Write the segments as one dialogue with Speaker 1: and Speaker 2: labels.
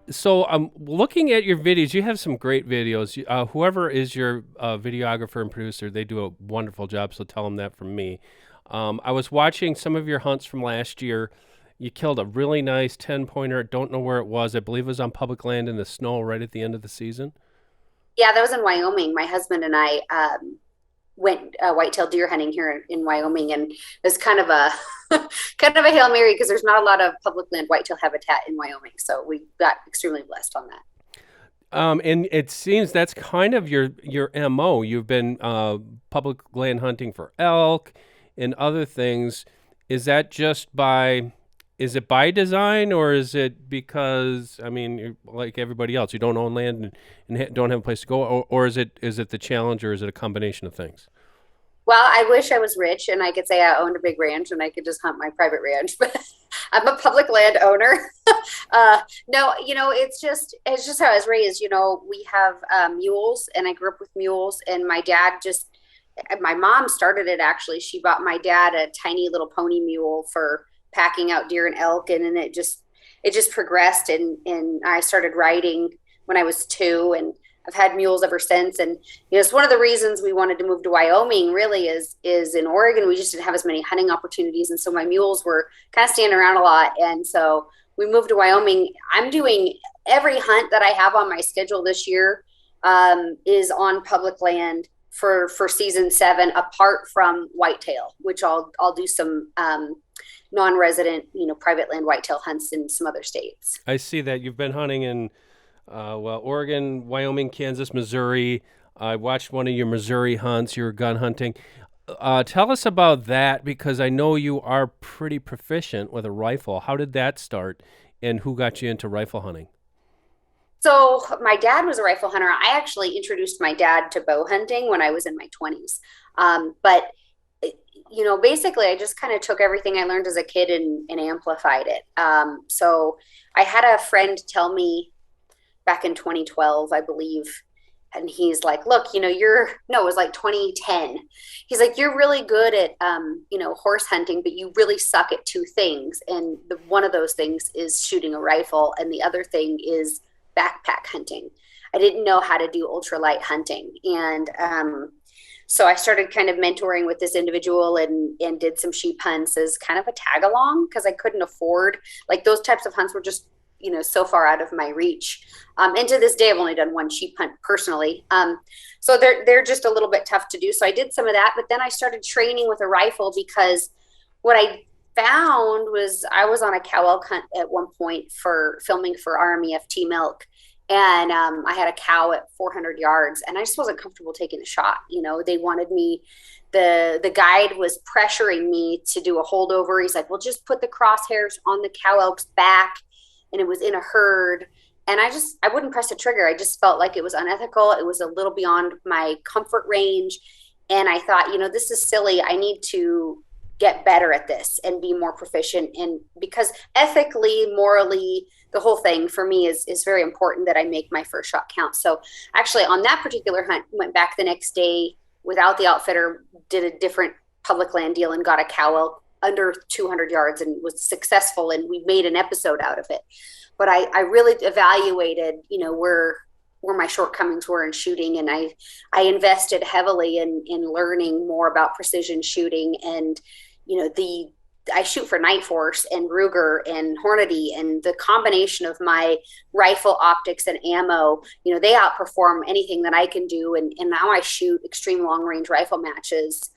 Speaker 1: So I'm looking at your videos. You have some great videos. Whoever is your videographer and producer, they do a wonderful job. So tell them that from me. I was watching some of your hunts from last year. You killed a really nice 10 pointer. Don't know where it was. I believe it was on public land in the snow right at the end of the season.
Speaker 2: Yeah, that was in Wyoming. My husband and I went whitetail deer hunting here in Wyoming, and it was kind of a kind of a Hail Mary because there's not a lot of public land whitetail habitat in Wyoming. So we got extremely blessed on that.
Speaker 1: And it seems that's kind of your MO. You've been public land hunting for elk and other things. Is that just by, is it by design or is it because, I mean, you're like everybody else, you don't own land and don't have a place to go, or is it the challenge, or is it a combination of things?
Speaker 2: Well, I wish I was rich and I could say I owned a big ranch and I could just hunt my private ranch, but I'm a public land owner. No, it's just how I was raised. We have mules, and I grew up with mules, and my mom started it actually. She bought my dad a tiny little pony mule for packing out deer and elk, and then it just progressed, and I started riding when I was two, and I've had mules ever since. And it's one of the reasons we wanted to move to Wyoming. Really, is in Oregon we just didn't have as many hunting opportunities, and so my mules were kind of standing around a lot, and so we moved to Wyoming. I'm doing every hunt that I have on my schedule this year is on public land for season 7, apart from whitetail, which I'll do some non-resident, private land whitetail hunts in some other states.
Speaker 1: I see that you've been hunting in, well, Oregon, Wyoming, Kansas, Missouri. I watched one of your Missouri hunts. You were gun hunting. Tell us about that, because I know you are pretty proficient with a rifle. How did that start, and who got you into rifle hunting?
Speaker 2: So my dad was a rifle hunter. I actually introduced my dad to bow hunting when I was in my 20s. But basically, I just kind of took everything I learned as a kid and amplified it. So I had a friend tell me back in 2012, I believe, and he's like, look, no, it was like 2010. He's like, you're really good at, horse hunting, but you really suck at two things. And one of those things is shooting a rifle, and the other thing is backpack hunting. I didn't know how to do ultralight hunting. And so I started kind of mentoring with this individual, and did some sheep hunts as kind of a tag along, because I couldn't afford, like, those types of hunts were just, so far out of my reach. And to this day, I've only done one sheep hunt personally. So they're just a little bit tough to do. So I did some of that, but then I started training with a rifle, because what I found was I was on a cow elk hunt at one point for filming for RMEFT milk. And I had a cow at 400 yards, and I just wasn't comfortable taking the shot. They wanted me, the guide was pressuring me to do a holdover. He's like, well, just put the crosshairs on the cow elk's back. And it was in a herd. And I wouldn't press the trigger. I just felt like it was unethical. It was a little beyond my comfort range. And I thought, this is silly. I need to get better at this and be more proficient. And because ethically, morally, the whole thing for me is very important that I make my first shot count. So actually on that particular hunt, went back the next day without the outfitter, did a different public land deal, and got a cow elk under 200 yards and was successful. And we made an episode out of it. But I really evaluated, where my shortcomings were in shooting. And I invested heavily in learning more about precision shooting. And, I shoot for Night Force and Ruger and Hornady, and the combination of my rifle optics and ammo, they outperform anything that I can do. And now I shoot extreme long range rifle matches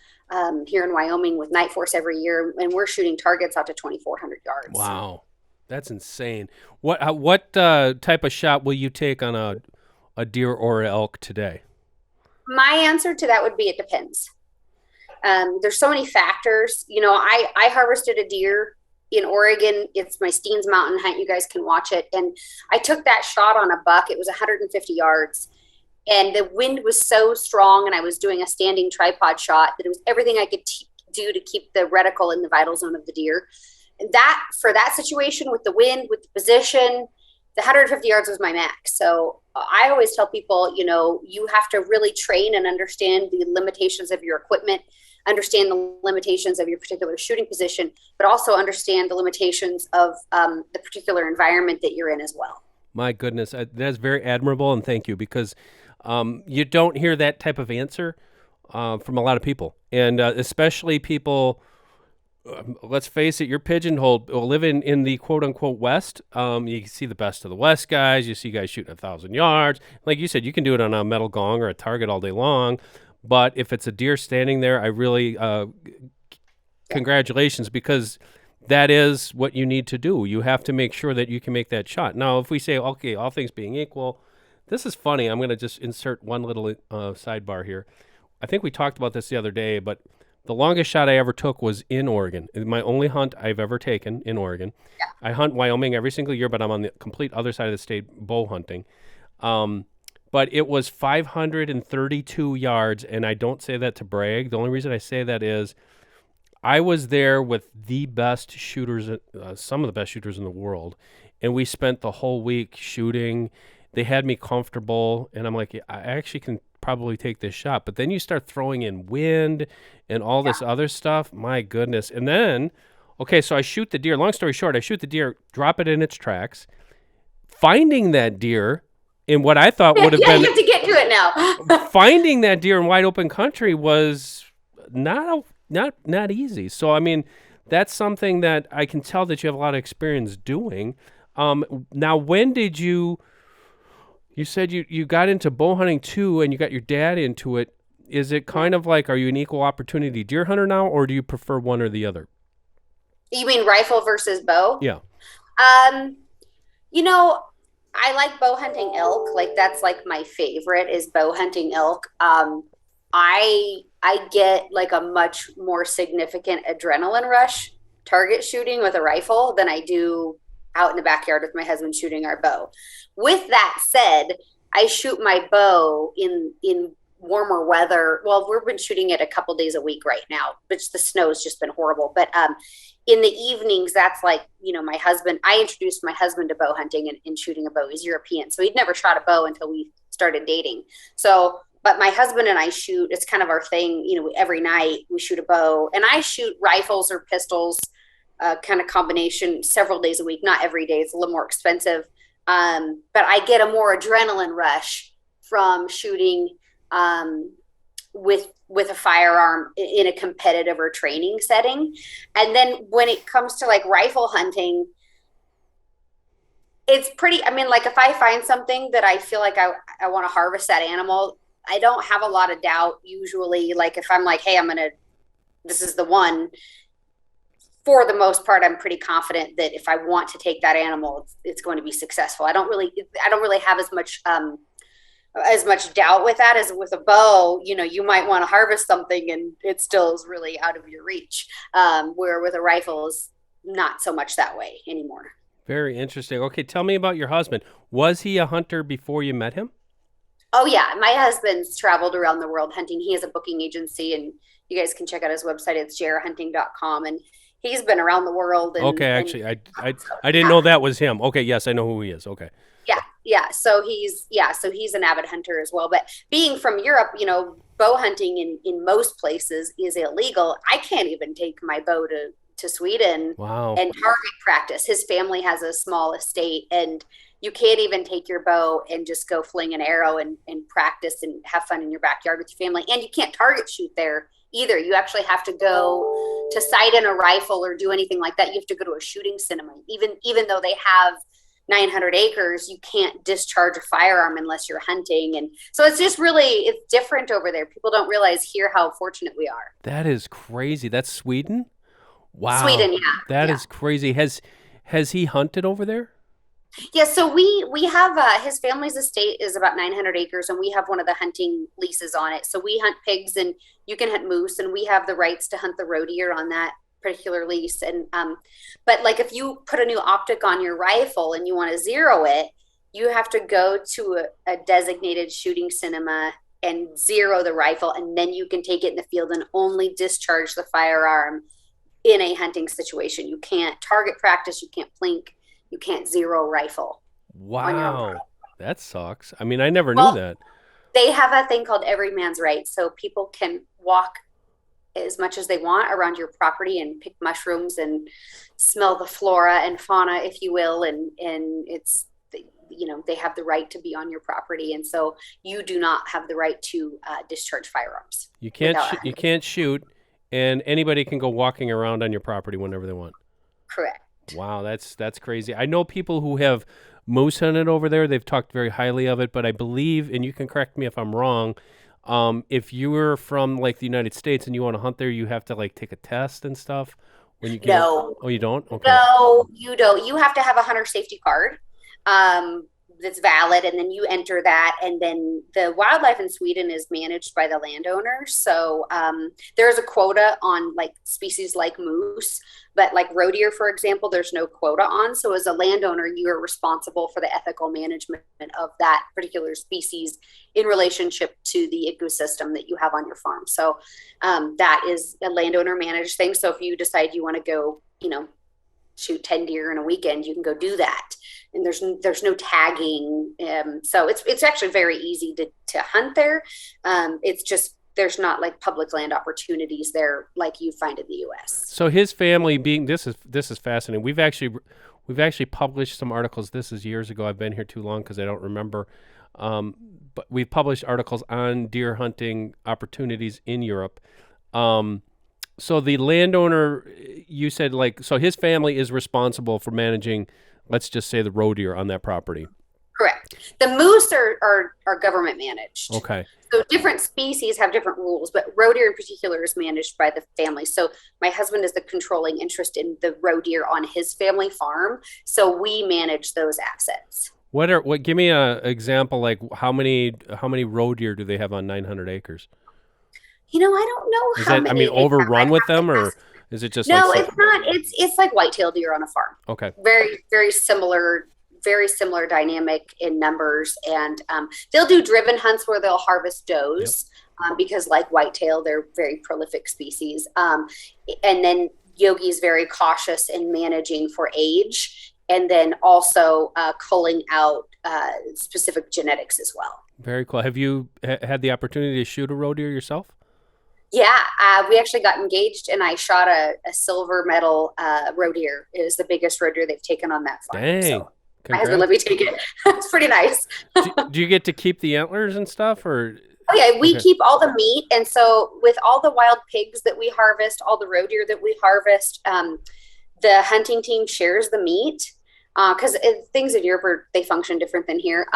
Speaker 2: here in Wyoming with Night Force every year, and we're shooting targets out to 2,400 yards.
Speaker 1: Wow, that's insane. What type of shot will you take on a deer or an elk today?
Speaker 2: My answer to that would be it depends. There's so many factors. I harvested a deer in Oregon. It's my Steens Mountain hunt. You guys can watch it. And I took that shot on a buck. It was 150 yards. And the wind was so strong, and I was doing a standing tripod shot, that it was everything I could do to keep the reticle in the vital zone of the deer. And that, for that situation, with the wind, with the position, the 150 yards was my max. So I always tell people, you have to really train and understand the limitations of your equipment, understand the limitations of your particular shooting position, but also understand the limitations of the particular environment that you're in as well.
Speaker 1: My goodness, that's very admirable, and thank you because you don't hear that type of answer from a lot of people, and especially people. Let's face it, you're pigeonholed. Living in the quote unquote West, you see the best of the West guys. You see guys shooting 1,000 yards. Like you said, you can do it on a metal gong or a target all day long. But if it's a deer standing there, I really congratulations because that is what you need to do. You have to make sure that you can make that shot. Now, if we say, okay, all things being equal, this is funny. I'm going to just insert one little sidebar here. I think we talked about this the other day, but the longest shot I ever took was in Oregon. It's my only hunt I've ever taken in Oregon. I hunt Wyoming every single year, but I'm on the complete other side of the state bow hunting. But it was 532 yards, and I don't say that to brag. The only reason I say that is I was there with the best shooters, some of the best shooters in the world, and we spent the whole week shooting. They had me comfortable, and I'm like, "Yeah, I actually can probably take this shot." But then you start throwing in wind and all this other stuff. My goodness. And then, okay, so I shoot the deer. Long story short, I shoot the deer, drop it in its tracks, finding that deer in what I thought would have
Speaker 2: Yeah,
Speaker 1: been
Speaker 2: you have to get to it now.
Speaker 1: finding that deer in wide open country was not easy. So I mean, that's something that I can tell that you have a lot of experience doing. Now, when did you? You said you got into bow hunting too, and you got your dad into it. Is it kind of like, are you an equal opportunity deer hunter now, or do you prefer one or the other?
Speaker 2: You mean rifle versus bow?
Speaker 1: Yeah.
Speaker 2: Um, you know, I like bow hunting elk. Like that's like my favorite is bow hunting elk. I get like a much more significant adrenaline rush target shooting with a rifle than I do out in the backyard with my husband shooting our bow. With that said, I shoot my bow in warmer weather. Well, we've been shooting it a couple days a week right now, which the snow's just been horrible. But in the evenings, that's like, my husband, I introduced my husband to bow hunting and shooting a bow. He's European. So he'd never shot a bow until we started dating. So, but my husband and I shoot, it's kind of our thing, every night we shoot a bow, and I shoot rifles or pistols, kind of combination several days a week, not every day. It's a little more expensive. But I get a more adrenaline rush from shooting with a firearm in a competitive or training setting. And then when it comes to like rifle hunting, it's pretty, I mean, like if I find something that I feel like I want to harvest that animal, I don't have a lot of doubt usually. Like if I'm like, hey, this is the one, for the most part, I'm pretty confident that if I want to take that animal, it's going to be successful. I don't really have as much doubt with that as with a bow. You might want to harvest something and it still is really out of your reach. Where with a rifle is not so much that way anymore.
Speaker 1: Very interesting. Okay, tell me about your husband. Was he a hunter before you met him?
Speaker 2: Oh yeah, my husband's traveled around the world hunting. He has a booking agency, and you guys can check out his website. It's jrhunting.com, and he's been around the world.
Speaker 1: Okay, actually, I didn't know that was him. Okay, yes, I know who he is. Okay.
Speaker 2: Yeah. So he's an avid hunter as well. But being from Europe, bow hunting in most places is illegal. I can't even take my bow to Sweden.
Speaker 1: Wow.
Speaker 2: And target practice. His family has a small estate, and you can't even take your bow and just go fling an arrow and practice and have fun in your backyard with your family. And you can't target shoot there either. You actually have to go to sight in a rifle or do anything like that. You have to go to a shooting cinema. Even though they have 900 acres, you can't discharge a firearm unless you're hunting. And so it's different over there. People don't realize here how fortunate we are.
Speaker 1: That is crazy. That's Sweden? Wow.
Speaker 2: Sweden, yeah.
Speaker 1: That is crazy. Has he hunted over there?
Speaker 2: Yeah, so we have his family's estate is about 900 acres, and we have one of the hunting leases on it. So we hunt pigs, and you can hunt moose, and we have the rights to hunt the roe deer on that particular lease. And but like if you put a new optic on your rifle and you want to zero it, you have to go to a designated shooting cinema and zero the rifle, and then you can take it in the field and only discharge the firearm in a hunting situation. You can't target practice, you can't plink, you can't zero rifle.
Speaker 1: Wow. That sucks. I mean, I never knew that.
Speaker 2: They have a thing called every man's right. So people can walk as much as they want around your property and pick mushrooms and smell the flora and fauna, if you will. And they have the right to be on your property. And so you do not have the right to discharge firearms
Speaker 1: You can't shoot, and anybody can go walking around on your property whenever they want.
Speaker 2: Correct.
Speaker 1: Wow, that's crazy. I know people who have moose hunted over there. They've talked very highly of it, but I believe, and you can correct me if I'm wrong, if you were from like the United States and you want to hunt there, you have to like take a test and stuff when you get.
Speaker 2: No,
Speaker 1: Oh, you don't? Okay.
Speaker 2: no, you don't. You have to have a hunter safety card. Um, that's valid, and then you enter that, and then the wildlife in Sweden is managed by the landowner. So there's a quota on like species like moose, but like roe deer, for example, there's no quota on. So as a landowner, you are responsible for the ethical management of that particular species in relationship to the ecosystem that you have on your farm. So that is a landowner managed thing. So if you decide you want to go, shoot 10 deer in a weekend, you can go do that. And there's no tagging. So it's actually very easy to hunt there. It's just, there's not like public land opportunities there like you find in the US.
Speaker 1: So his family being, this is fascinating. We've actually published some articles. This is years ago. I've been here too long because I don't remember. But we've published articles on deer hunting opportunities in Europe. So the landowner, you said so his family is responsible for managing, let's just say, the roe deer on that property.
Speaker 2: Correct. The moose are government managed.
Speaker 1: Okay.
Speaker 2: So different species have different rules, but roe deer in particular is managed by the family. So my husband is the controlling interest in the roe deer on his family farm. So we manage those assets.
Speaker 1: Give me a example, like how many roe deer do they have on 900 acres?
Speaker 2: I don't know how many.
Speaker 1: Overrun with them, or is it just
Speaker 2: no? It's not. It's like whitetail deer on a farm.
Speaker 1: Okay.
Speaker 2: Very, very similar dynamic in numbers, and they'll do driven hunts where they'll harvest does, because like whitetail, they're very prolific species. And then Yogi is very cautious in managing for age, and then also culling out specific genetics as well.
Speaker 1: Very cool. Have you had the opportunity to shoot a roe deer yourself?
Speaker 2: Yeah, we actually got engaged, and I shot a silver medal roe deer. It was the biggest roe deer they've taken on that farm.
Speaker 1: Dang.
Speaker 2: So my husband let me take it. It's pretty nice.
Speaker 1: do you get to keep the antlers and stuff, or?
Speaker 2: Oh yeah, we keep all the meat, and so with all the wild pigs that we harvest, all the roe deer that we harvest, the hunting team shares the meat because things in Europe they function different than here.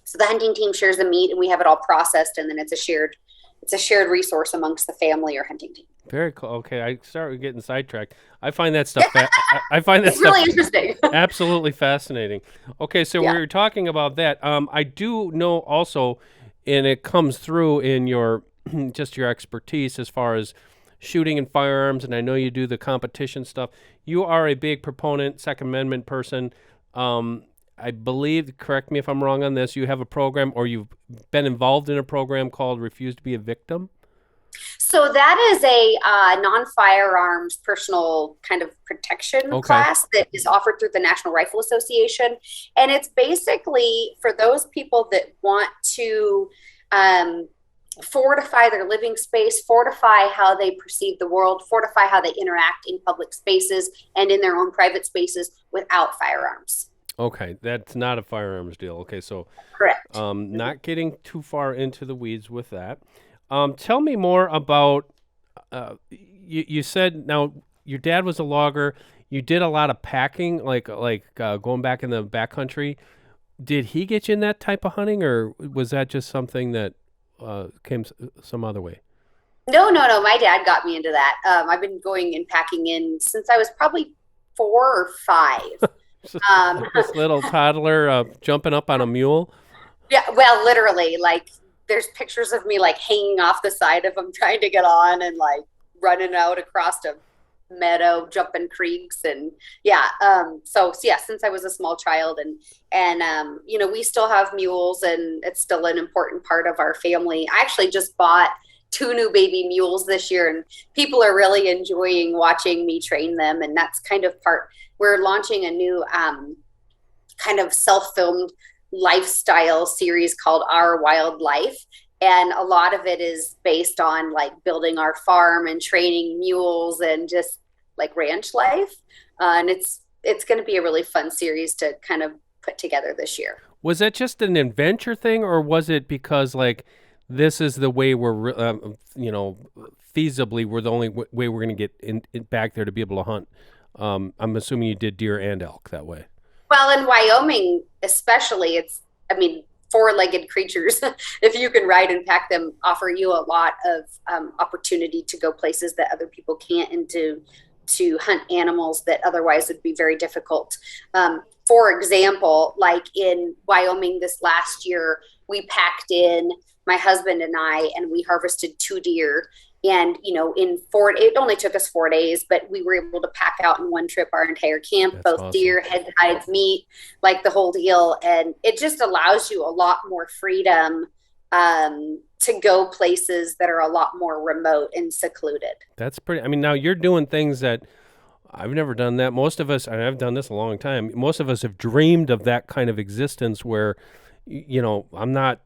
Speaker 2: So the hunting team shares the meat, and we have it all processed, and then it's a shared resource amongst the family or hunting team.
Speaker 1: Very cool. Okay, I started getting sidetracked. I find that stuff. I find that
Speaker 2: it's really interesting.
Speaker 1: Absolutely fascinating. Okay, so we were talking about that. I do know also, and it comes through in your just your expertise as far as shooting and firearms, and I know you do the competition stuff. You are a big proponent, Second Amendment person. I believe, correct me if I'm wrong on this, you have a program, or you've been involved in a program called Refuse to be a Victim?
Speaker 2: So that is a non-firearms personal kind of protection class that is offered through the National Rifle Association. And it's basically for those people that want to fortify their living space, fortify how they perceive the world, fortify how they interact in public spaces and in their own private spaces without firearms.
Speaker 1: Okay, that's not a firearms deal. Okay, so
Speaker 2: correct.
Speaker 1: Not getting too far into the weeds with that. Tell me more about. You said now your dad was a logger. You did a lot of packing, like going back in the backcountry. Did he get you in that type of hunting, or was that just something that came some other way?
Speaker 2: No. My dad got me into that. I've been going and packing in since I was probably 4 or 5.
Speaker 1: This little toddler jumping up on a mule.
Speaker 2: Yeah, well, literally, like there's pictures of me like hanging off the side of him trying to get on and like running out across a meadow, jumping creeks, and so since I was a small child, and we still have mules, and it's still an important part of our family. I actually just bought 2 new baby mules this year, and people are really enjoying watching me train them. And that's kind of we're launching a new kind of self-filmed lifestyle series called Our Wild Life. And a lot of it is based on like building our farm and training mules and just like ranch life. And it's going to be a really fun series to kind of put together this year.
Speaker 1: Was that just an adventure thing, or was it because like this is the way feasibly we're the only way we're going to get in back there to be able to hunt? I'm assuming you did deer and elk that way.
Speaker 2: Well, in Wyoming, especially, I mean, four-legged creatures, if you can ride and pack them, offer you a lot of opportunity to go places that other people can't, and to hunt animals that otherwise would be very difficult. For example, like in Wyoming this last year, we packed in, my husband and I, and we harvested 2 deer. And, it only took us 4 days, but we were able to pack out in one trip our entire camp,
Speaker 1: That's
Speaker 2: both
Speaker 1: awesome.
Speaker 2: deer, head, hides, meat, like the whole deal. And it just allows you a lot more freedom to go places that are a lot more remote and secluded.
Speaker 1: That's pretty. I mean, now you're doing things that I've never done that. Most of us, and I've done this a long time. Most of us have dreamed of that kind of existence where, I'm not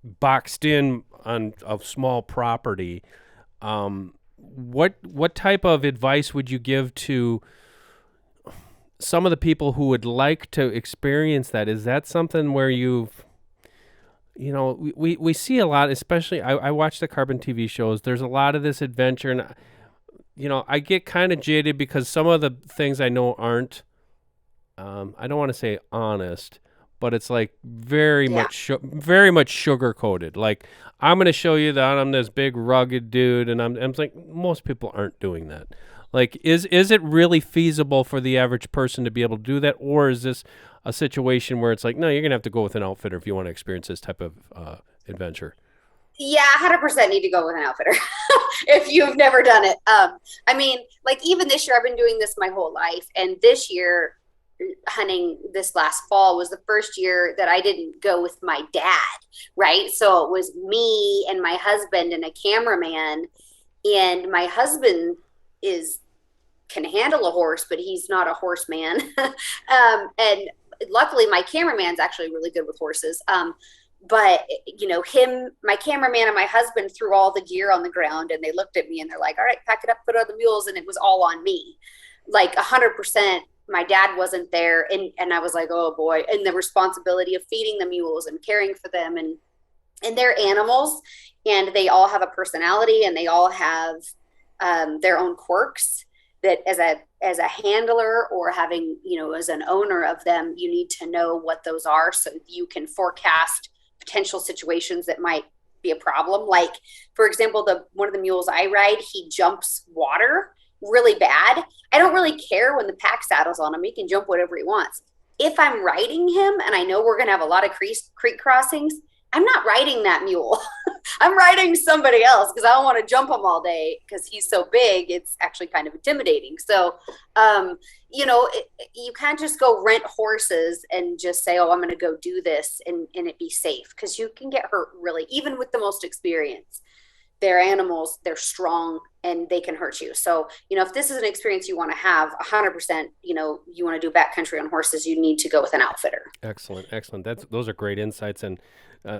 Speaker 1: boxed in on a small property. What type of advice would you give to some of the people who would like to experience that? Is that something where we see a lot, especially I watch the carbon TV shows. There's a lot of this adventure, and I get kind of jaded because some of the things I know aren't, I don't want to say honest, but it's like very
Speaker 2: Yeah.
Speaker 1: much sugar coated. Like, I'm going to show you that I'm this big rugged dude, and I'm like, most people aren't doing that. Like, is it really feasible for the average person to be able to do that, or is this a situation where it's like, no, you're gonna have to go with an outfitter if you want to experience this type of adventure?
Speaker 2: Yeah, 100% need to go with an outfitter if you've never done it. I mean, like even this year, I've been doing this my whole life. And this year, hunting this last fall was the first year that I didn't go with my dad, right? So it was me and my husband and a cameraman. And my husband can handle a horse, but he's not a horseman. And luckily, my cameraman's actually really good with horses. But my cameraman and my husband threw all the gear on the ground, and they looked at me and they're like, all right, pack it up, put it on the mules. And it was all on me, like 100%. My dad wasn't there. And I was like, oh boy. And the responsibility of feeding the mules and caring for them, and they're animals, and they all have a personality, and they all have their own quirks that as a handler, or having, as an owner of them, you need to know what those are so you can forecast potential situations that might be a problem. Like, for example, one of the mules I ride, he jumps water really bad. I don't really care when the pack saddle's on him. He can jump whatever he wants. If I'm riding him and I know we're going to have a lot of creek crossings, I'm not riding that mule. I'm riding somebody else because I don't want to jump him all day because he's so big. It's actually kind of intimidating. So, you can't just go rent horses and just say, oh, I'm going to go do this and it be safe, because you can get hurt really, even with the most experienced. They're animals, they're strong, and they can hurt you. So, if this is an experience you want to have 100%, you want to do backcountry on horses, you need to go with an outfitter.
Speaker 1: Excellent. Those are great insights, and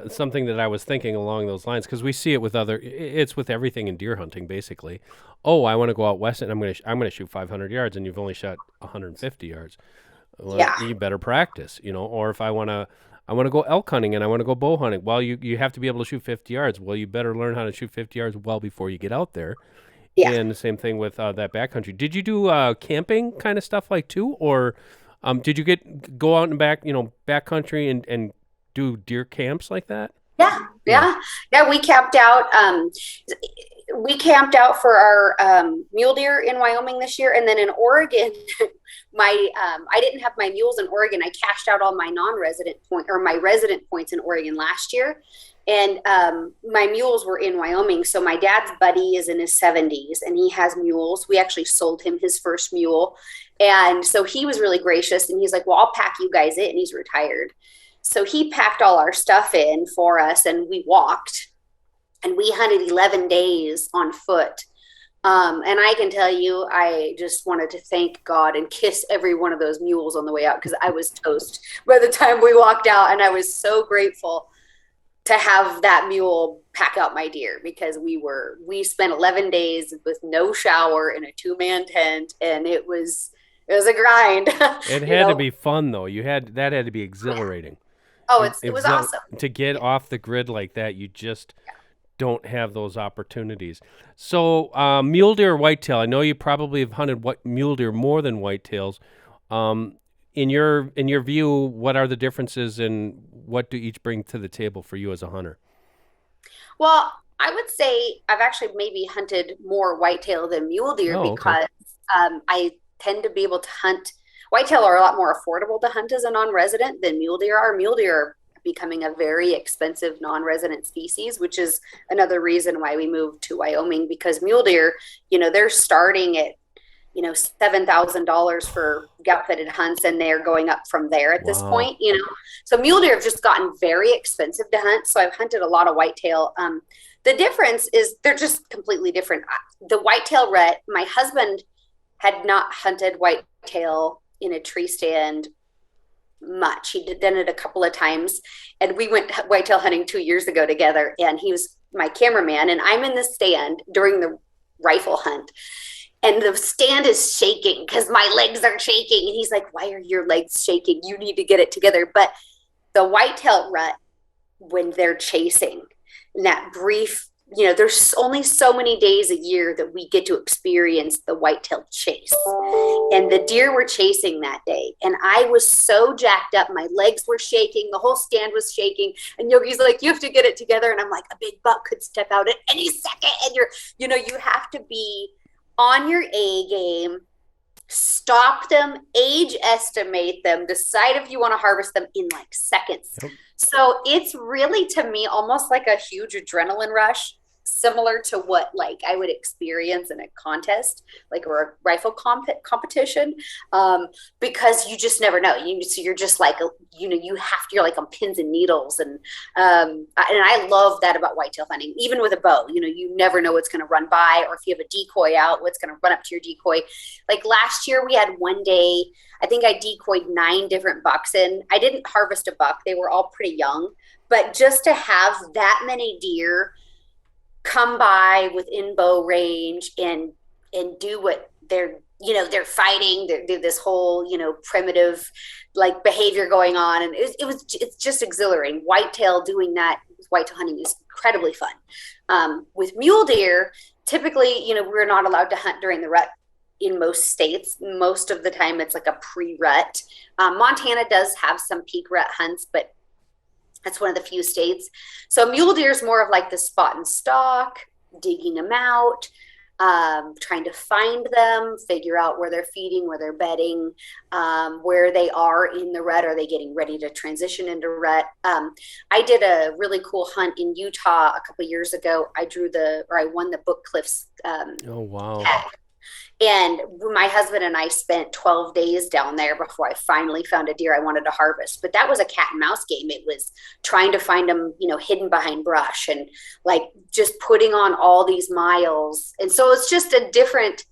Speaker 1: something that I was thinking along those lines, because we see it with it's with everything in deer hunting, basically. Oh, I want to go out west and I'm going to shoot 500 yards, and you've only shot 150 yards. Well,
Speaker 2: Yeah.
Speaker 1: you better practice, or if I want to go elk hunting and I want to go bow hunting. Well, you have to be able to shoot 50 yards. Well, you better learn how to shoot 50 yards well before you get out there.
Speaker 2: Yeah.
Speaker 1: And the same thing with that backcountry. Did you do camping kind of stuff like too, or did you go out and backcountry and do deer camps like that?
Speaker 2: Yeah. We camped out. We camped out for our mule deer in Wyoming this year, and then in Oregon, I didn't have my mules in Oregon. I cashed out all my my resident points in Oregon last year, and my mules were in Wyoming. So my dad's buddy is in his 70s, and he has mules. We actually sold him his first mule, and so he was really gracious, and he's like, "Well, I'll pack you guys in." He's retired. So he packed all our stuff in for us, and we walked, and we hunted 11 days on foot. And I can tell you, I just wanted to thank God and kiss every one of those mules on the way out, because I was toast by the time we walked out. And I was so grateful to have that mule pack out my deer, because we spent 11 days with no shower in a 2-man tent, and it was It was a grind,
Speaker 1: It
Speaker 2: you
Speaker 1: had to
Speaker 2: know.
Speaker 1: be fun though. That had to be exhilarating.
Speaker 2: Oh, it was awesome.
Speaker 1: To get off the grid like that, you just don't have those opportunities. So, mule deer or whitetail. I know you probably have hunted mule deer more than whitetails. Um, in your view, what are the differences and what do each bring to the table for you as a hunter?
Speaker 2: Well, I would say I've actually maybe hunted more whitetail than mule deer
Speaker 1: Oh, okay.
Speaker 2: because I tend to be able to hunt. Whitetail are a lot more affordable to hunt as a non-resident than mule deer are. Mule deer are becoming a very expensive non-resident species, which is another reason why we moved to Wyoming because mule deer, they're starting at $7,000 for gut-fitted hunts, and they're going up from there at this
Speaker 1: Wow.
Speaker 2: point. So mule deer have just gotten very expensive to hunt. So I've hunted a lot of whitetail. The difference is they're just completely different. The whitetail rut, my husband had not hunted whitetail in a tree stand much. He done it a couple of times, and we went whitetail hunting 2 years ago together. And he was my cameraman, and I'm in the stand during the rifle hunt, and the stand is shaking because my legs are shaking. And he's like, "Why are your legs shaking? You need to get it together." But the whitetail rut, when they're chasing, in that brief, there's only so many days a year that we get to experience the whitetail chase. And the deer were chasing that day. And I was so jacked up. My legs were shaking. The whole stand was shaking. And Yogi's like, "You have to get it together." And I'm like, a big buck could step out at any second. And you have to be on your A game, stop them, age estimate them, decide if you want to harvest them in like seconds.
Speaker 1: Yep.
Speaker 2: So it's really, to me, almost like a huge adrenaline rush, similar to what like I would experience in a contest, like or a rifle competition, because you just never know. So you're just like, you're like on pins and needles, and I love that about whitetail hunting. Even with a bow, you never know what's going to run by, or if you have a decoy out, what's going to run up to your decoy. Like last year, we had one day. I think I decoyed 9 different bucks in. I didn't harvest a buck; they were all pretty young. But just to have that many deer come by within bow range and do what they're fighting, they're this whole primitive like behavior going on, and it's just exhilarating. Doing that whitetail hunting is incredibly fun. With mule deer, typically we're not allowed to hunt during the rut in most states. Most of the time it's like a pre-rut. Montana does have some peak rut hunts, but that's one of the few states. So mule deer is more of like the spot and stalk, digging them out, trying to find them, figure out where they're feeding, where they're bedding, where they are in the rut. Are they getting ready to transition into rut? I did a really cool hunt in Utah a couple of years ago. I won the Book Cliffs
Speaker 1: Oh, wow.
Speaker 2: and my husband and I spent 12 days down there before I finally found a deer I wanted to harvest. But that was a cat and mouse game. It was trying to find them, hidden behind brush, and like just putting on all these miles. And so it's just a different,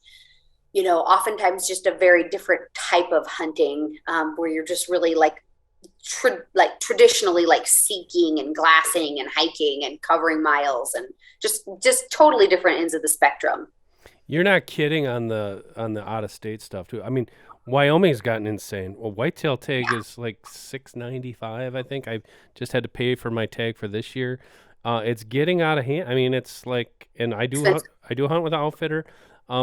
Speaker 2: oftentimes just a very different type of hunting, where you're just really like traditionally like seeking and glassing and hiking and covering miles, and just totally different ends of the spectrum.
Speaker 1: You're not kidding on the out of state stuff too. I mean, Wyoming's gotten insane. Well, whitetail tag is like $6.95. I think I just had to pay for my tag for this year. It's getting out of hand. I mean, it's like, and I do hunt with an outfitter.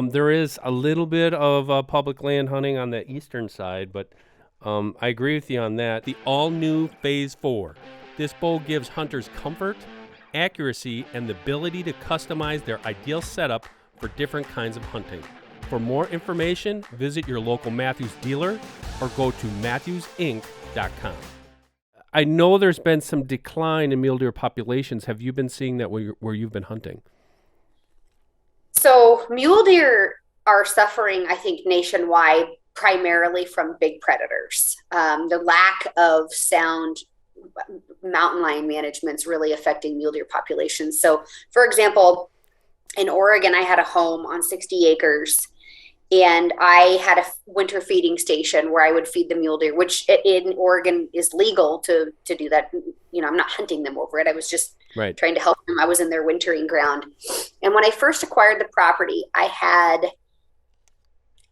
Speaker 1: There is a little bit of public land hunting on the eastern side, but I agree with you on that. The all new Phase 4. This bow gives hunters comfort, accuracy, and the ability to customize their ideal setup for different kinds of hunting. For more information, visit your local Mathews dealer or go to MathewsInc.com. I know there's been some decline in mule deer populations. Have you been seeing that where you've been hunting?
Speaker 2: So mule deer are suffering, I think, nationwide, primarily from big predators. The lack of sound mountain lion management is really affecting mule deer populations. So, for example, in Oregon, I had a home on 60 acres, and I had a winter feeding station where I would feed the mule deer, which in Oregon is legal to do that. I'm not hunting them over it. I was just
Speaker 1: Right.
Speaker 2: trying to help them. I was in their wintering ground. And when I first acquired the property, I had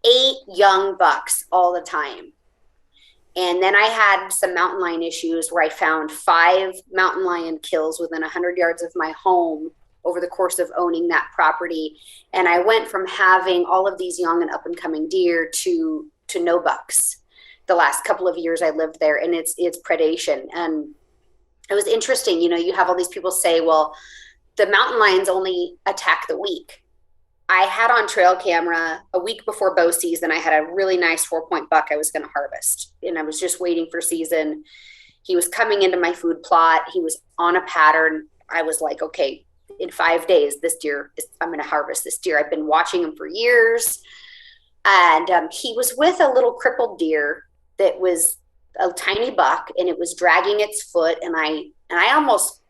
Speaker 2: 8 young bucks all the time. And then I had some mountain lion issues where I found 5 mountain lion kills within 100 yards of my home over the course of owning that property. And I went from having all of these young and up and coming deer to no bucks the last couple of years I lived there. And it's predation. And it was interesting, you have all these people say, well, the mountain lions only attack the weak. I had on trail camera a week before bow season. I had a really nice 4-point buck I was going to harvest, and I was just waiting for season. He was coming into my food plot. He was on a pattern. I was like, okay, in 5 days, I'm going to harvest this deer. I've been watching him for years. And he was with a little crippled deer that was a tiny buck, and it was dragging its foot. And I almost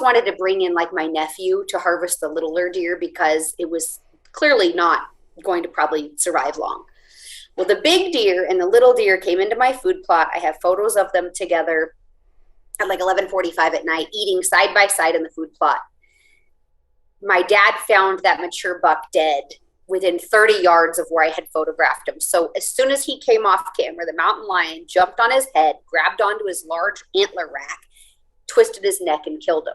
Speaker 2: wanted to bring in like my nephew to harvest the littler deer because it was clearly not going to probably survive long. Well, the big deer and the little deer came into my food plot. I have photos of them together at like 11:45 at night, eating side by side in the food plot. My dad found that mature buck dead within 30 yards of where I had photographed him. So as soon as he came off camera, the mountain lion jumped on his head, grabbed onto his large antler rack, twisted his neck, and killed him.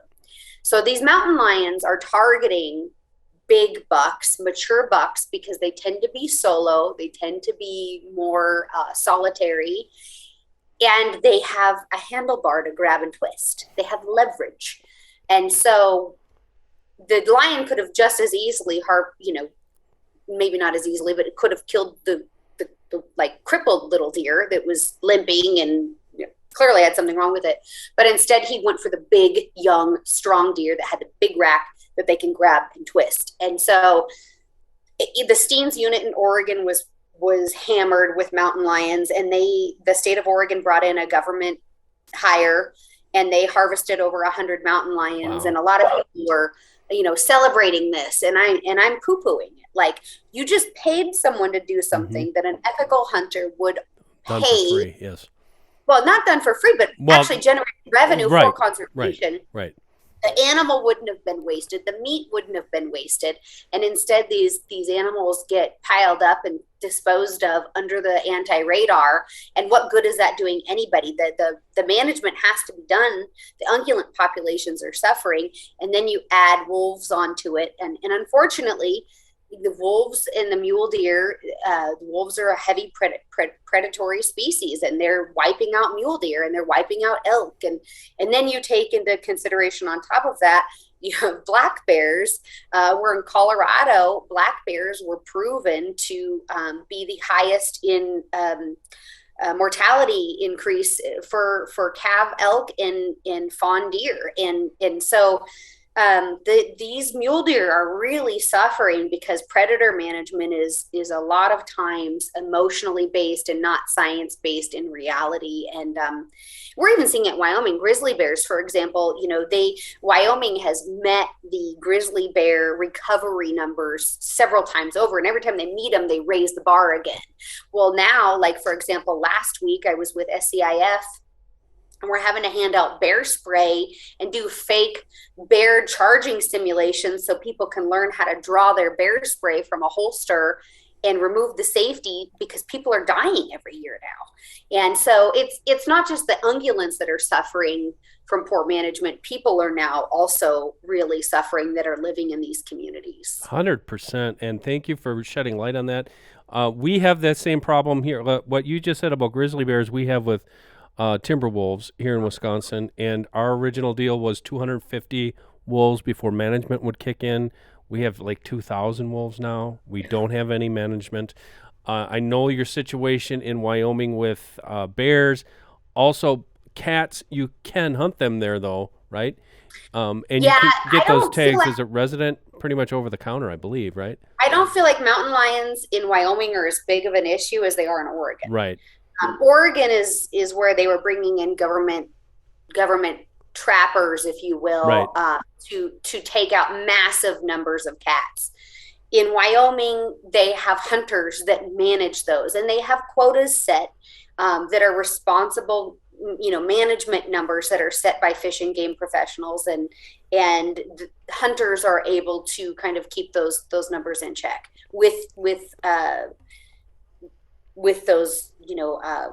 Speaker 2: So these mountain lions are targeting big bucks, mature bucks, because they tend to be solo. They tend to be more solitary, and they have a handlebar to grab and twist. They have leverage. And so the lion could have just as easily, maybe not as easily, but it could have killed the like crippled little deer that was limping and clearly had something wrong with it. But instead he went for the big, young, strong deer that had the big rack that they can grab and twist. And so the Steens unit in Oregon was hammered with mountain lions, and the state of Oregon brought in a government hire, and they harvested over 100 mountain lions. Wow. And a lot of people were, celebrating this, and I'm poo-pooing it. Like, you just paid someone to do something that an ethical hunter would
Speaker 1: done
Speaker 2: pay.
Speaker 1: For free, yes.
Speaker 2: Well, not done for free, but actually generate revenue for conservation.
Speaker 1: Right.
Speaker 2: The animal wouldn't have been wasted. The meat wouldn't have been wasted. And instead, these animals get piled up and disposed of under the anti-radar. And what good is that doing anybody? The management has to be done. The ungulate populations are suffering. And then you add wolves onto it. And unfortunately, the wolves and the mule deer, the wolves are a heavy predatory species, and they're wiping out mule deer, and they're wiping out elk. And then you take into consideration on top of that, you have black bears. Where in Colorado, black bears were proven to be the highest in mortality increase for calf elk and fawn deer. And so these mule deer are really suffering because predator management is a lot of times emotionally based and not science based in reality. And we're even seeing it in Wyoming. Grizzly bears, for example, Wyoming has met the grizzly bear recovery numbers several times over, and every time they meet them, they raise the bar again. Well, now, like, for example, last week I was with SCIF, and we're having to hand out bear spray and do fake bear charging simulations so people can learn how to draw their bear spray from a holster and remove the safety, because people are dying every year now. And so it's not just the ungulates that are suffering from poor management. People are now also really suffering that are living in these communities.
Speaker 1: 100%. And thank you for shedding light on that. We have that same problem here. What you just said about grizzly bears, we have with timber wolves here in Wisconsin, and our original deal was 250 wolves before management would kick in. We have like 2,000 wolves now. We don't have any management. I know your situation in Wyoming with bears. Also, cats, you can hunt them there though, right? And you can get those tags as a resident, pretty much over the counter, I believe, right?
Speaker 2: I don't feel like mountain lions in Wyoming are as big of an issue as they are in Oregon.
Speaker 1: Right.
Speaker 2: Oregon is where they were bringing in government trappers, if you will, right, to take out massive numbers of cats. In Wyoming, they have hunters that manage those, and they have quotas set that are responsible, management numbers that are set by fish and game professionals, and and hunters are able to kind of keep those numbers in check with those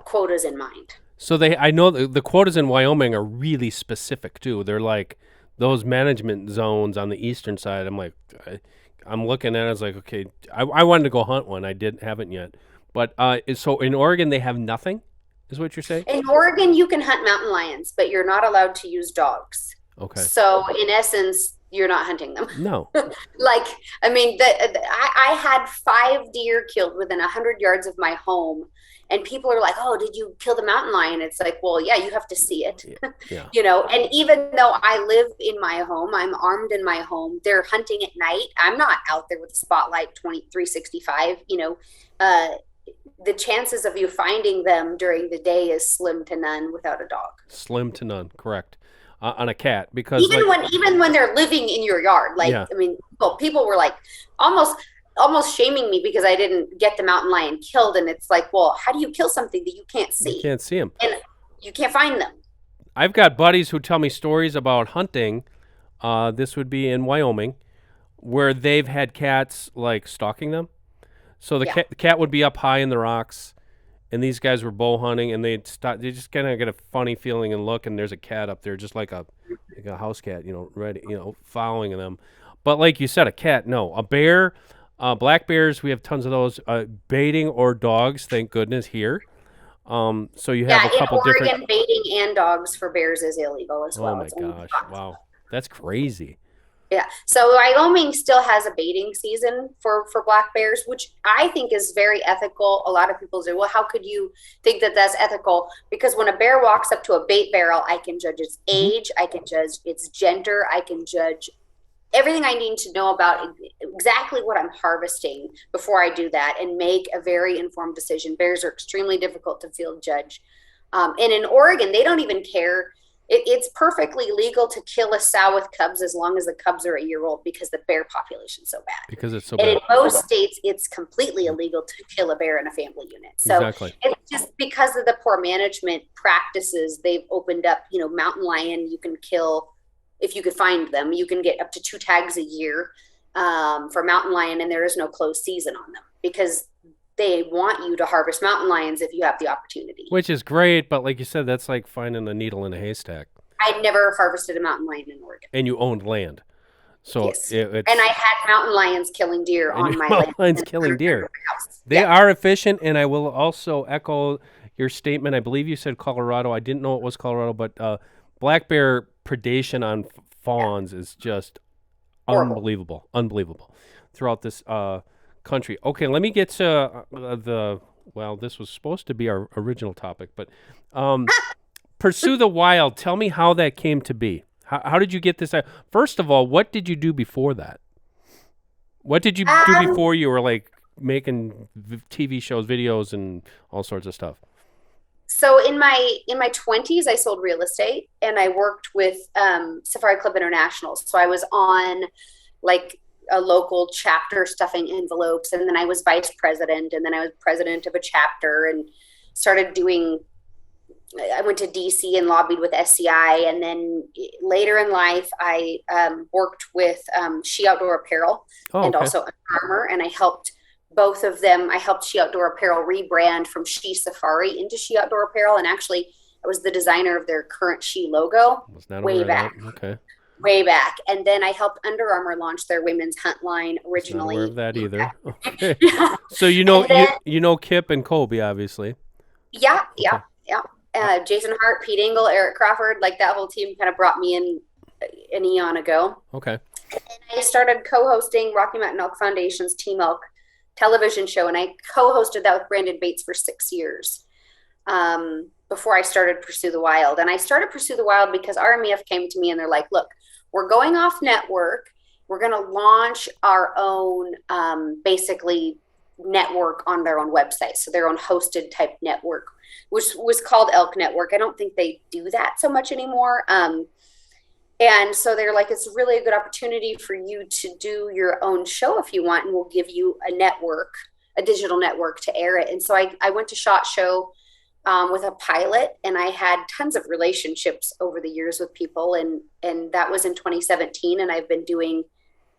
Speaker 2: quotas in mind.
Speaker 1: So I know the quotas in Wyoming are really specific too. They're like those management zones on the eastern side. I'm looking at it, I was like, okay, I wanted to go hunt one. Haven't yet. But so in Oregon, they have nothing, is what you're saying?
Speaker 2: In Oregon, you can hunt mountain lions, but you're not allowed to use dogs.
Speaker 1: Okay.
Speaker 2: So in essence, you're not hunting them.
Speaker 1: No.
Speaker 2: Like, I mean, I had 5 deer killed within 100 yards of my home. And people are like, oh, did you kill the mountain lion? It's like, well, yeah, you have to see it.
Speaker 1: Yeah.
Speaker 2: And even though I live in my home, I'm armed in my home, they're hunting at night. I'm not out there with a spotlight 365. The chances of you finding them during the day is slim to none without a dog.
Speaker 1: Slim to none, correct. On a cat, because
Speaker 2: even when they're living in your yard, like,
Speaker 1: yeah.
Speaker 2: I mean, people were like almost shaming me because I didn't get the mountain lion killed. And it's like, well, how do you kill something that you can't see?
Speaker 1: You can't see them.
Speaker 2: And you can't find them.
Speaker 1: I've got buddies who tell me stories about hunting. This would be in Wyoming, where they've had cats like stalking them. So the cat would be up high in the rocks, and these guys were bow hunting, and they'd stop. They just kind of get a funny feeling and look, and there's a cat up there, just like a house cat, ready, following them. But like you said, a cat, no. A bear, black bears, we have tons of those. Baiting or dogs, thank goodness, here. So you have a couple
Speaker 2: in Oregon,
Speaker 1: different.
Speaker 2: baiting and dogs for bears is illegal as well.
Speaker 1: Oh my gosh! Wow, that's crazy.
Speaker 2: Yeah. So Wyoming still has a baiting season for black bears, which I think is very ethical. A lot of people say, well, how could you think that that's ethical? Because when a bear walks up to a bait barrel, I can judge its age, I can judge its gender, I can judge everything I need to know about exactly what I'm harvesting before I do that and make a very informed decision. Bears are extremely difficult to field judge. And in Oregon, they don't even care. It's perfectly legal to kill a sow with cubs as long as the cubs are a year old because the bear population is so bad.
Speaker 1: Because it's so
Speaker 2: bad. And in most states, it's completely
Speaker 1: Mm-hmm.
Speaker 2: illegal to kill a bear in a family unit. So
Speaker 1: exactly.
Speaker 2: It's just because of the poor management practices, they've opened up, mountain lion, you can kill, if you could find them, you can get up to 2 tags a year for mountain lion, and there is no closed season on them because they want you to harvest mountain lions if you have the opportunity.
Speaker 1: Which is great, but like you said, that's like finding a needle in a haystack.
Speaker 2: I'd never harvested a mountain lion in Oregon.
Speaker 1: And you owned land. So
Speaker 2: yes. And I had mountain lions killing deer on my land.
Speaker 1: Mountain lions killing deer. They are efficient, and I will also echo your statement. I believe you said Colorado. I didn't know it was Colorado, but black bear predation on fawns is just horrible. Unbelievable throughout this country. Okay, let me get to this was supposed to be our original topic, but Pursue the Wild. Tell me how that came to be. How did you get this out? First of all, what did you do before that? What did you do before you were like making TV shows, videos, and all sorts of stuff?
Speaker 2: So in my 20s, I sold real estate, and I worked with Safari Club International. So I was on like a local chapter stuffing envelopes, and then I was vice president, and then I was president of a chapter, and I went to DC and lobbied with SCI. And then later in life, I worked with She Outdoor Apparel and also Under Armour, and I helped both of them. I helped She Outdoor Apparel rebrand from She Safari into She Outdoor Apparel. And actually, I was the designer of their current She logo way back.
Speaker 1: Okay.
Speaker 2: Way back. And then I helped Under Armour launch their women's hunt line originally.
Speaker 1: Not aware of that either. Okay. Yeah. So you know Kip and Colby, obviously.
Speaker 2: Yeah. Jason Hart, Pete Engel, Eric Crawford, like that whole team kind of brought me in an eon ago.
Speaker 1: Okay.
Speaker 2: And I started co-hosting Rocky Mountain Elk Foundation's Team Elk television show, and I co-hosted that with Brandon Bates for 6 years before I started Pursue the Wild. And I started Pursue the Wild because RMEF came to me and they're like, look, we're going off network. We're going to launch our own basically network on their own website. So their own hosted type network, which was called Elk Network. I don't think they do that so much anymore. And so they're like, it's really a good opportunity for you to do your own show if you want, and we'll give you a network, a digital network to air it. And so I went to SHOT Show with a pilot, and I had tons of relationships over the years with people, and that was in 2017, and I've been doing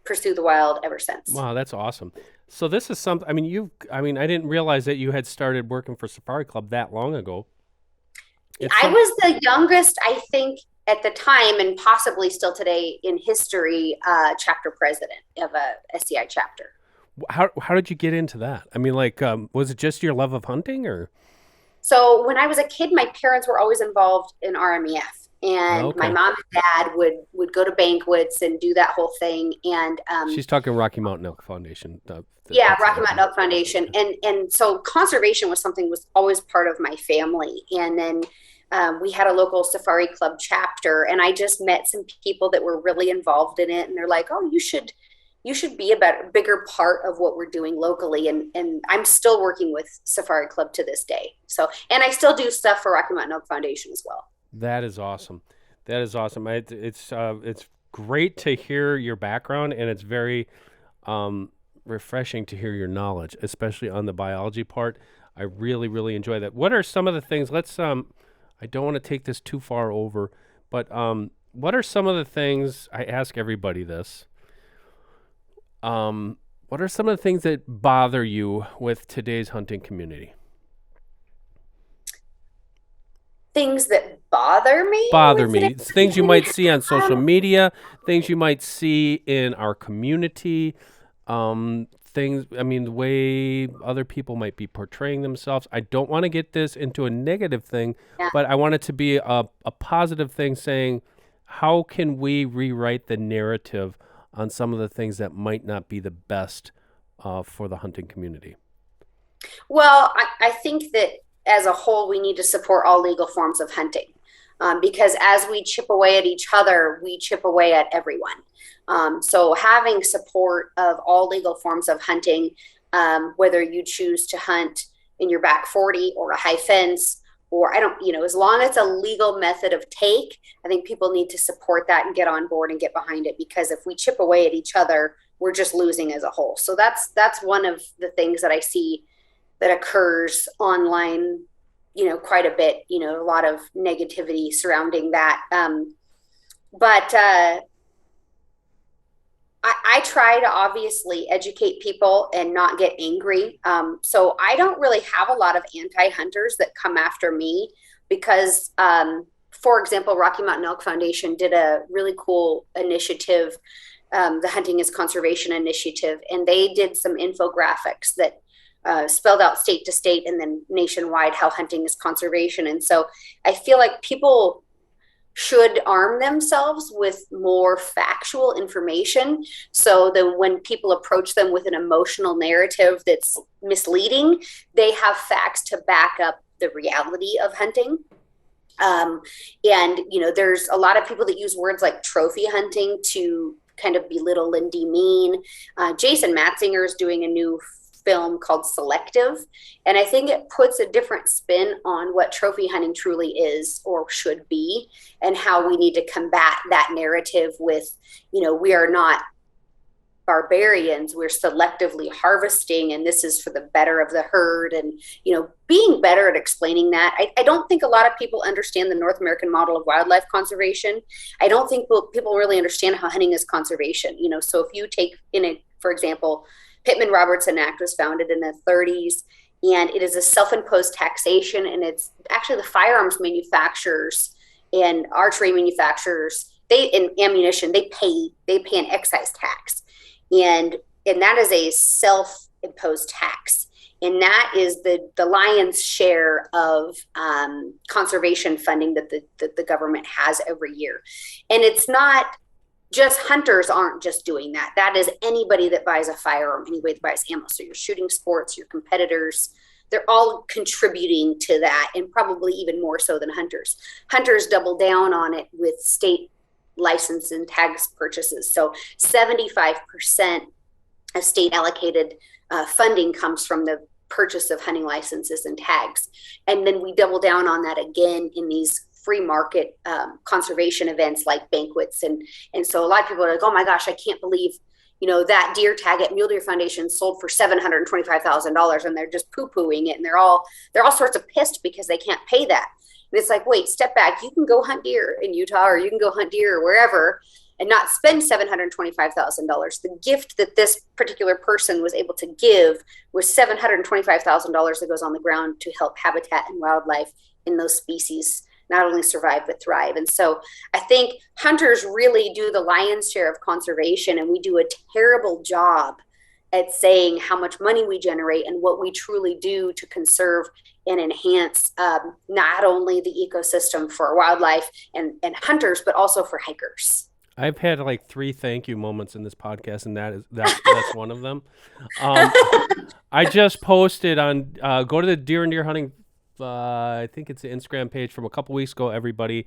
Speaker 2: Pursue the Wild ever since.
Speaker 1: Wow, that's awesome. So this is something. I mean, I didn't realize that you had started working for Safari Club that long ago. It's
Speaker 2: I
Speaker 1: some.
Speaker 2: was the youngest, I think, at the time, and possibly still today in history, chapter president of a SCI chapter.
Speaker 1: How did you get into that? I mean, like, was it just your love of hunting, or?
Speaker 2: So when I was a kid, my parents were always involved in RMEF, and my
Speaker 1: Okay,
Speaker 2: mom and dad would go to banquets and do that whole thing. And
Speaker 1: she's talking Rocky Mountain Elk Foundation.
Speaker 2: yeah,
Speaker 1: That's
Speaker 2: Rocky
Speaker 1: okay.
Speaker 2: Mountain Elk Foundation, and so conservation was always part of my family. And then we had a local safari club chapter, and I just met some people that were really involved in it, and they're like, "Oh, you should be a bigger part of what we're doing locally." And I'm still working with Safari Club to this day. So, and I still do stuff for Rocky Mountain Elk Foundation as well.
Speaker 1: That is awesome. That is awesome. It's great to hear your background, and it's very refreshing to hear your knowledge, especially on the biology part. I really, really enjoy that. What are some of the things? Let's I don't want to take this too far over, but what are some of the things? I ask everybody this. What are some of the things that bother you with today's hunting community?
Speaker 2: Things that bother me
Speaker 1: Bother
Speaker 2: with
Speaker 1: me.
Speaker 2: it.
Speaker 1: It's things you might see on social
Speaker 2: Um,
Speaker 1: media, things you might see in our community, things, I mean, the way other people might be portraying themselves. I don't want to get this into a negative thing,
Speaker 2: yeah.
Speaker 1: but I want it to be a positive thing saying, how can we rewrite the narrative on some of the things that might not be the best for the hunting community?
Speaker 2: Well, I think that as a whole, we need to support all legal forms of hunting, because as we chip away at each other, we chip away at everyone. So having support of all legal forms of hunting, whether you choose to hunt in your back 40 or a high fence, or I don't, as long as it's a legal method of take, I think people need to support that and get on board and get behind it, because if we chip away at each other, we're just losing as a whole. So that's one of the things that I see that occurs online, quite a bit, a lot of negativity surrounding that. But I try to obviously educate people and not get angry. So I don't really have a lot of anti-hunters that come after me because, for example, Rocky Mountain Elk Foundation did a really cool initiative, the Hunting is Conservation Initiative, and they did some infographics that spelled out state to state and then nationwide how hunting is conservation. And so I feel like people should arm themselves with more factual information so that when people approach them with an emotional narrative that's misleading, they have facts to back up the reality of hunting. And there's a lot of people that use words like trophy hunting to kind of belittle and demean. Jason Matzinger is doing a new film called Selective, and I think it puts a different spin on what trophy hunting truly is or should be, and how we need to combat that narrative with, we are not barbarians, we're selectively harvesting, and this is for the better of the herd. And being better at explaining that. I don't think a lot of people understand the North American model of wildlife conservation. I don't think people really understand how hunting is conservation. So if you take for example, Pittman-Robertson Act was founded in the 30s, and it is a self-imposed taxation, and it's actually the firearms manufacturers and archery manufacturers, and ammunition, they pay an excise tax, and that is a self-imposed tax, and that is the lion's share of conservation funding that the government has every year. And it's not just hunters aren't just doing that. That is anybody that buys a firearm, anybody that buys ammo. So your shooting sports, your competitors, they're all contributing to that, and probably even more so than hunters. Hunters double down on it with state license and tags purchases. So 75% of state allocated funding comes from the purchase of hunting licenses and tags. And then we double down on that again in these free market conservation events like banquets. And so a lot of people are like, oh my gosh, I can't believe, that deer tag at Mule Deer Foundation sold for $725,000, and they're just poo-pooing it, and they're all sorts of pissed because they can't pay that. And it's like, wait, step back. You can go hunt deer in Utah, or you can go hunt deer or wherever, and not spend $725,000. The gift that this particular person was able to give was $725,000 that goes on the ground to help habitat and wildlife in those species not only survive but thrive. And so I think hunters really do the lion's share of conservation, and we do a terrible job at saying how much money we generate and what we truly do to conserve and enhance not only the ecosystem for wildlife and hunters, but also for hikers.
Speaker 1: I've had like 3 thank you moments in this podcast, and that's one of them. I just posted on go to the Deer and Deer Hunting. I think it's the Instagram page from a couple weeks ago. Everybody,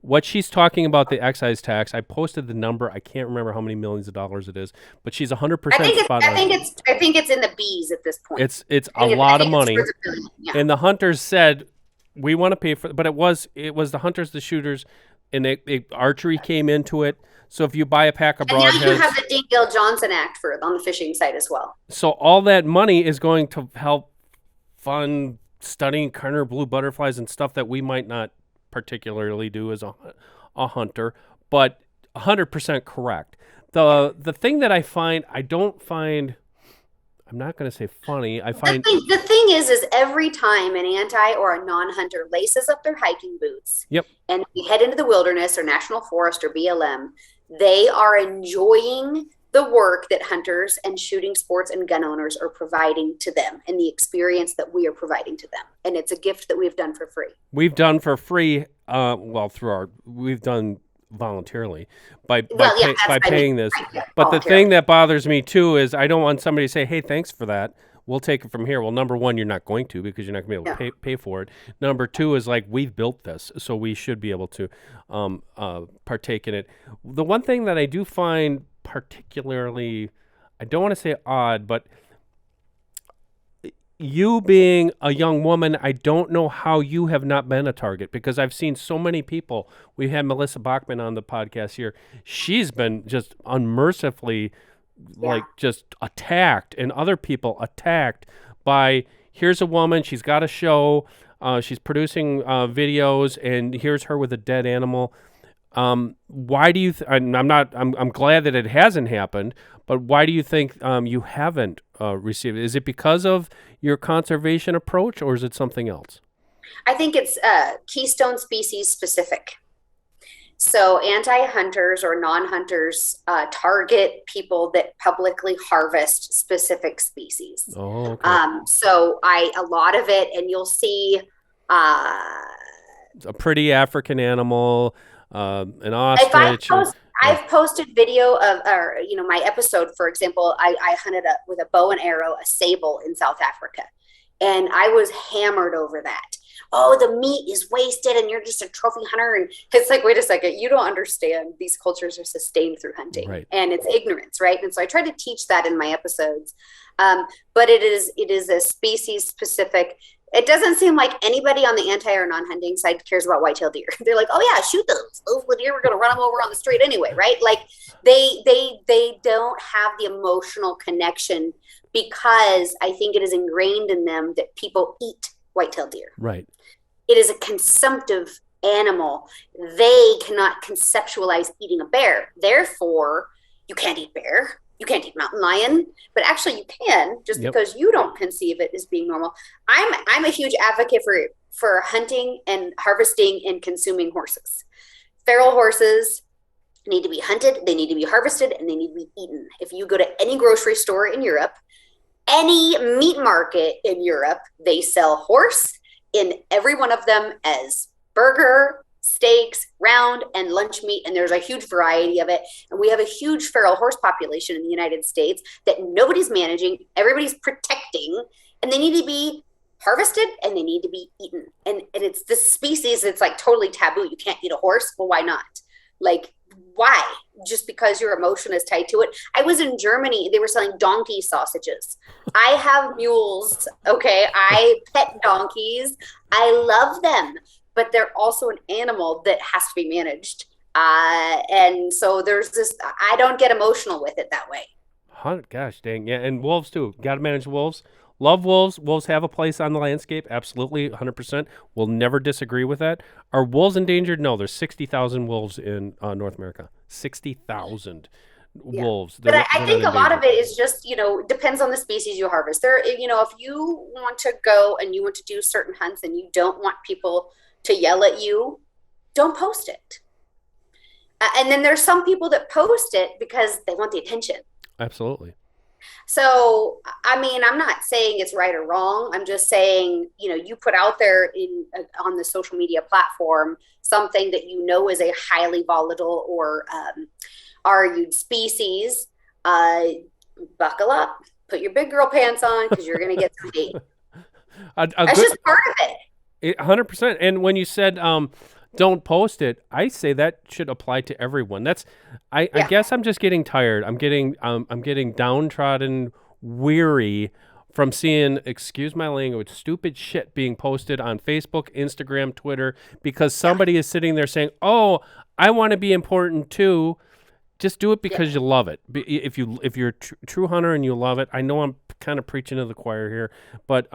Speaker 1: what she's talking about, the excise tax. I posted the number. I can't remember how many millions of dollars it is, but she's 100% spot on.
Speaker 2: I think it's in the B's at this point.
Speaker 1: It's a lot of money. Yeah. And the hunters said, we want to pay for it, but it was the hunters, the shooters, and archery came into it. So if you buy a pack of broadheads,
Speaker 2: and now you have the Dingell-Johnson Act on the fishing side as well.
Speaker 1: So all that money is going to help fund studying Karner blue butterflies and stuff that we might not particularly do as a hunter, but 100% correct. The thing that I'm not going to say funny.
Speaker 2: The thing is every time an anti or a non-hunter laces up their hiking boots,
Speaker 1: yep,
Speaker 2: and we head into the wilderness or national forest or BLM, they are enjoying the work that hunters and shooting sports and gun owners are providing to them, and the experience that we are providing to them. And it's a gift that we've done for free.
Speaker 1: We've done for free, we've done voluntarily by paying this. But the thing that bothers me too is I don't want somebody to say, hey, thanks for that. We'll take it from here. Well, number one, you're not going to, because you're not going to be able to pay for it. Number two is like, we've built this, so we should be able to partake in it. The one thing that I do find particularly, I don't want to say odd, but you being a young woman, I don't know how you have not been a target, because I've seen so many people. We had Melissa Bachman on the podcast here. She's been just unmercifully just attacked, and other people attacked by, here's a woman, she's got a show, she's producing videos, and here's her with a dead animal. Why do you I'm glad that it hasn't happened, but why do you think you haven't received it? Is it because of your conservation approach, or is it something else?
Speaker 2: I think it's keystone species specific. So anti-hunters or non-hunters target people that publicly harvest specific species.
Speaker 1: Oh, okay.
Speaker 2: So a lot of it, and you'll see
Speaker 1: a pretty African animal, an ostrich.
Speaker 2: I've posted video of, my episode, for example, I hunted with a bow and arrow, a sable in South Africa. And I was hammered over that. Oh, the meat is wasted and you're just a trophy hunter. And it's like, wait a second, you don't understand. These cultures are sustained through hunting, right? And it's ignorance, right? And so I try to teach that in my episodes. But it is a species specific. It doesn't seem like anybody on the anti or non-hunting side cares about white-tailed deer. They're like, oh yeah, shoot those deer. We're going to run them over on the street anyway, right? Like they don't have the emotional connection, because I think it is ingrained in them that people eat white-tailed deer.
Speaker 1: Right.
Speaker 2: It is a consumptive animal. They cannot conceptualize eating a bear. Therefore, you can't eat bear. You can't eat mountain lion, but actually you can, just because you don't conceive it as being normal. I'm a huge advocate for hunting and harvesting and consuming horses. Feral horses need to be hunted, they need to be harvested, and they need to be eaten. If you go to any grocery store in Europe, any meat market in Europe, they sell horse in every one of them as burger, steaks, round, and lunch meat, and there's a huge variety of it. And we have a huge feral horse population in the United States that nobody's managing, everybody's protecting, and they need to be harvested and they need to be eaten. And it's this species that's like totally taboo. You can't eat a horse. Well, why not? Like, why? Just because your emotion is tied to it? I was in Germany. They were selling donkey sausages. I have mules. Okay. I pet donkeys. I love them, but they're also an animal that has to be managed. And so there's this, I don't get emotional with it that way.
Speaker 1: Gosh dang, yeah, and wolves too. Got to manage wolves. Love wolves. Wolves have a place on the landscape. Absolutely, 100%. We'll never disagree with that. Are wolves endangered? No, there's 60,000 wolves in North America. 60,000
Speaker 2: Yeah.
Speaker 1: wolves.
Speaker 2: But I
Speaker 1: They're not
Speaker 2: think a lot of
Speaker 1: endangered.
Speaker 2: it is just, depends on the species you harvest. If you want to go and you want to do certain hunts and you don't want people to yell at you, don't post it. And then there's some people that post it because they want the attention.
Speaker 1: Absolutely.
Speaker 2: So, I mean, I'm not saying it's right or wrong. I'm just saying, you put out there on the social media platform something that is a highly volatile or argued species. Buckle up, put your big girl pants on because you're going to get some hate. That's just part of it.
Speaker 1: 100%. And when you said don't post it, I say that should apply to everyone. I guess I'm just getting tired. I'm getting downtrodden, weary from seeing, excuse my language, stupid shit being posted on Facebook, Instagram, Twitter, because somebody is sitting there saying, "Oh, I want to be important too." Just do it because you love it. If you're a true hunter and you love it, I know I'm kind of preaching to the choir here, but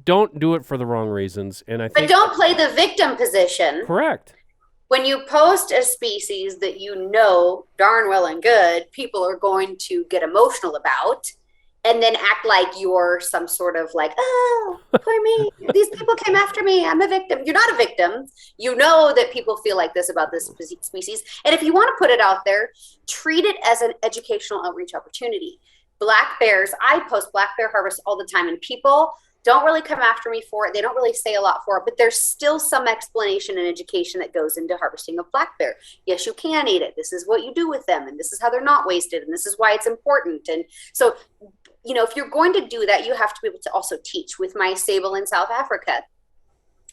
Speaker 1: don't do it for the wrong reasons. And I think,
Speaker 2: but don't play the victim position.
Speaker 1: Correct.
Speaker 2: When you post a species that darn well and good people are going to get emotional about, and then act like you're some sort of like, oh, poor me. These people came after me. I'm a victim. You're not a victim. You know that people feel like this about this species. And if you want to put it out there, treat it as an educational outreach opportunity. Black bears, I post black bear harvest all the time, and people don't really come after me for it. They don't really say a lot for it, but there's still some explanation and education that goes into harvesting of black bear. Yes, you can eat it. This is what you do with them, and this is how they're not wasted, and this is why it's important. And so, if you're going to do that, you have to be able to also teach. With my sable in South Africa,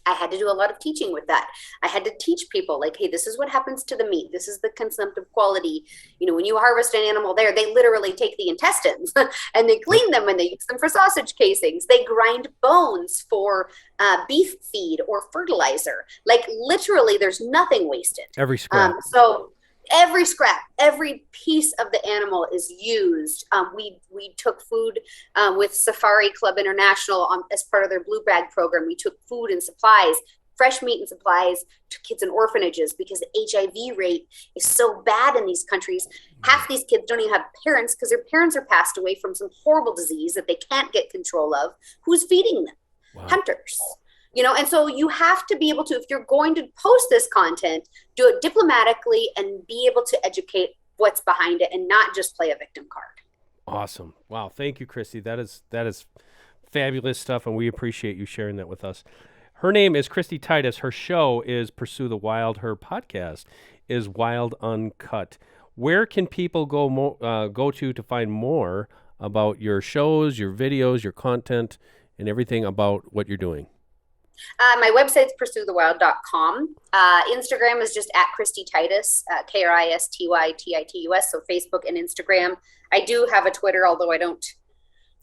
Speaker 2: I had to do a lot of teaching with that. I had to teach people like, hey, this is what happens to the meat. This is the consumptive quality. When you harvest an animal there, they literally take the intestines and they clean them and they use them for sausage casings. They grind bones for beef feed or fertilizer. Like literally there's nothing wasted.
Speaker 1: Every scrap.
Speaker 2: So every scrap, every piece of the animal is used. We took food with Safari Club International as part of their Blue Bag program. We took food and supplies, fresh meat and supplies to kids in orphanages because the HIV rate is so bad in these countries. Half these kids don't even have parents because their parents are passed away from some horrible disease that they can't get control of. Who's feeding them? Wow. Hunters. And so you have to be able to, if you're going to post this content, do it diplomatically and be able to educate what's behind it and not just play a victim card.
Speaker 1: Awesome. Wow. Thank you, Kristy. That is fabulous stuff, and we appreciate you sharing that with us. Her name is Kristy Titus. Her show is Pursue the Wild. Her podcast is Wild Uncut. Where can people go to find more about your shows, your videos, your content, and everything about what you're doing?
Speaker 2: My website's pursuethewild.com. Instagram is just at Kristy Titus, KRISTYTITUS. So Facebook and Instagram. I do have a Twitter, although I don't.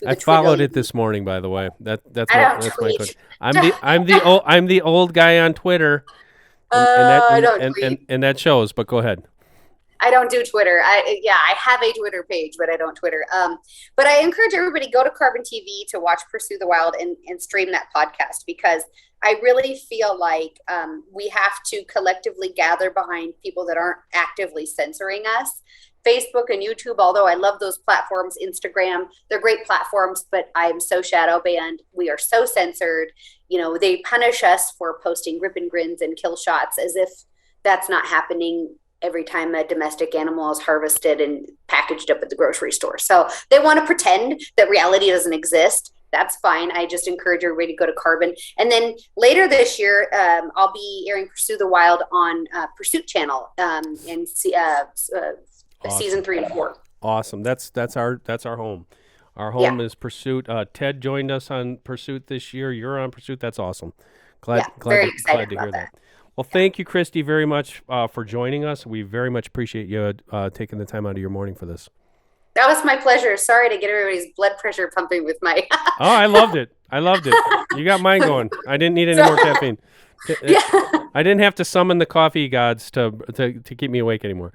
Speaker 1: I followed it this morning, by the way. That's my Twitter. I'm the old guy on Twitter, and that shows. But go ahead.
Speaker 2: I don't do Twitter. I have a Twitter page, but I don't Twitter. But I encourage everybody go to Carbon TV to watch Pursue the Wild and stream that podcast, because I really feel like we have to collectively gather behind people that aren't actively censoring us. Facebook and YouTube, although I love those platforms, Instagram, they're great platforms, but I'm so shadow banned. We are so censored. They punish us for posting grip and grins and kill shots as if that's not happening every time a domestic animal is harvested and packaged up at the grocery store. So they want to pretend that reality doesn't exist. That's fine. I just encourage everybody to go to Carbon. And then later this year, I'll be airing Pursue the Wild on Pursuit Channel in season 3 and 4.
Speaker 1: Awesome. That's our home. Our home is Pursuit. Ted joined us on Pursuit this year. You're on Pursuit. That's awesome. Glad to hear that. Well, thank you, Kristy, very much for joining us. We very much appreciate you taking the time out of your morning for this.
Speaker 2: That was my pleasure. Sorry to get everybody's blood pressure pumping with my...
Speaker 1: Oh, I loved it. You got mine going. I didn't need any more caffeine. I didn't have to summon the coffee gods to keep me awake anymore.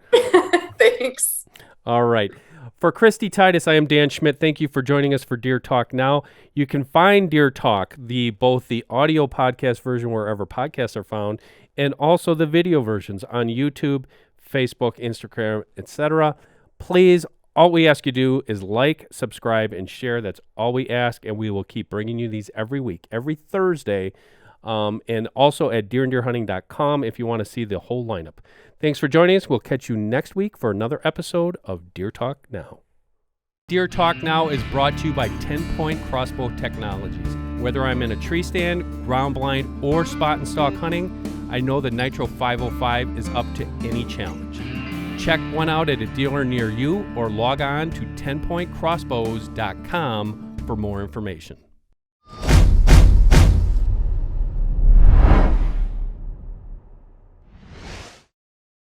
Speaker 2: Thanks.
Speaker 1: All right. For Kristy Titus, I am Dan Schmidt. Thank you for joining us for Deer Talk Now. You can find Deer Talk, both the audio podcast version wherever podcasts are found, and also the video versions on YouTube, Facebook, Instagram, etc. Please, all we ask you to do is like, subscribe, and share. That's all we ask, and we will keep bringing you these every week, every Thursday, and also at deeranddeerhunting.com if you want to see the whole lineup. Thanks for joining us. We'll catch you next week for another episode of Deer Talk Now. Deer Talk Now is brought to you by 10-Point Crossbow Technologies. Whether I'm in a tree stand, ground blind, or spot and stalk hunting, I know the Nitro 505 is up to any challenge. Check one out at a dealer near you or log on to 10pointcrossbows.com for more information.